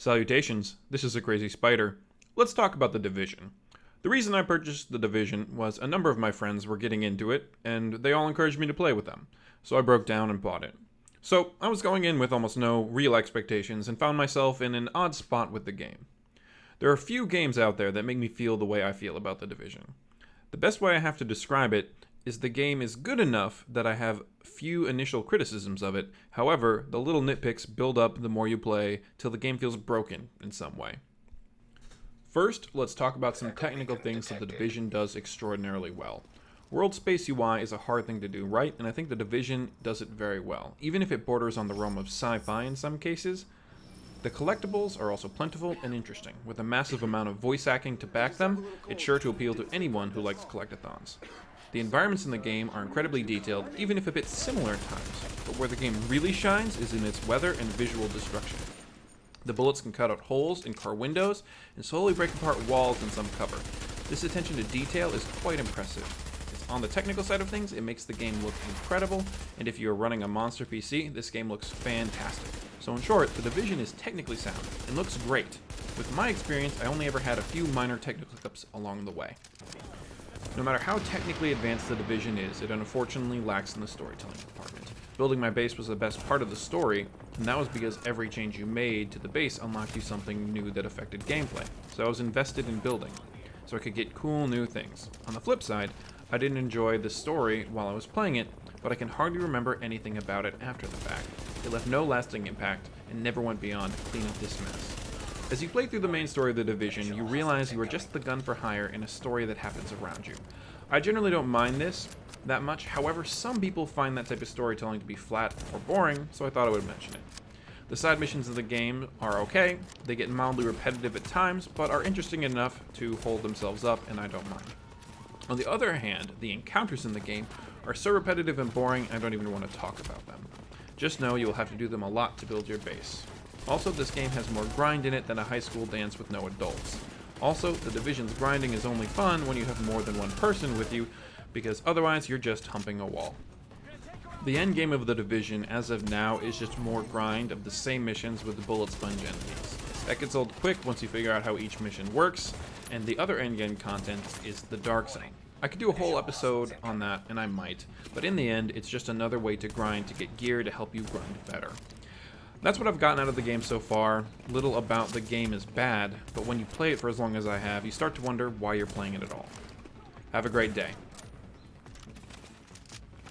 Salutations, this is a Crazy Spider. Let's talk about The Division. The reason I purchased The Division was a number of my friends were getting into it, and they all encouraged me to play with them, so I broke down and bought it. So, I was going in with almost no real expectations and found myself in an odd spot with the game. There are few games out there that make me feel the way I feel about The Division. The best way I have to describe it is the game is good enough that I have few initial criticisms of it. However, the little nitpicks build up the more you play till the game feels broken in some way. First, let's talk about some technical things that The Division does extraordinarily well. World Space UI is a hard thing to do right, and I think The Division does it very well, even if it borders on the realm of sci-fi in some cases. The collectibles are also plentiful and interesting. With a massive amount of voice acting to back them, it's sure to appeal to anyone who likes collectathons. The environments in the game are incredibly detailed, even if a bit similar at times, but where the game really shines is in its weather and visual destruction. The bullets can cut out holes in car windows and slowly break apart walls in some cover. This attention to detail is quite impressive. On the technical side of things, it makes the game look incredible, and if you're running a monster PC, this game looks fantastic. So in short, The Division is technically sound, and looks great. With my experience, I only ever had a few minor technical hiccups along the way. No matter how technically advanced The Division is, it unfortunately lacks in the storytelling department. Building my base was the best part of the story, and that was because every change you made to the base unlocked you something new that affected gameplay. So I was invested in building, so I could get cool new things. On the flip side, I didn't enjoy the story while I was playing it, but I can hardly remember anything about it after the fact. It left no lasting impact, and never went beyond to clean up this mess. As you play through the main story of The Division, you realize you are just the gun for hire in a story that happens around you. I generally don't mind this that much, however, some people find that type of storytelling to be flat or boring, so I thought I would mention it. The side missions of the game are okay, they get mildly repetitive at times, but are interesting enough to hold themselves up, and I don't mind. On the other hand, the encounters in the game are so repetitive and boring, I don't even want to talk about them. Just know you will have to do them a lot to build your base. Also, this game has more grind in it than a high school dance with no adults. Also, The Division's grinding is only fun when you have more than one person with you, because otherwise you're just humping a wall. The end game of The Division, as of now, is just more grind of the same missions with the bullet sponge enemies. That gets old quick once you figure out how each mission works, and the other endgame content is the Dark Zone. I could do a whole episode on that, and I might, but in the end, it's just another way to grind to get gear to help you grind better. That's what I've gotten out of the game so far. Little about the game is bad, but when you play it for as long as I have, you start to wonder why you're playing it at all. Have a great day.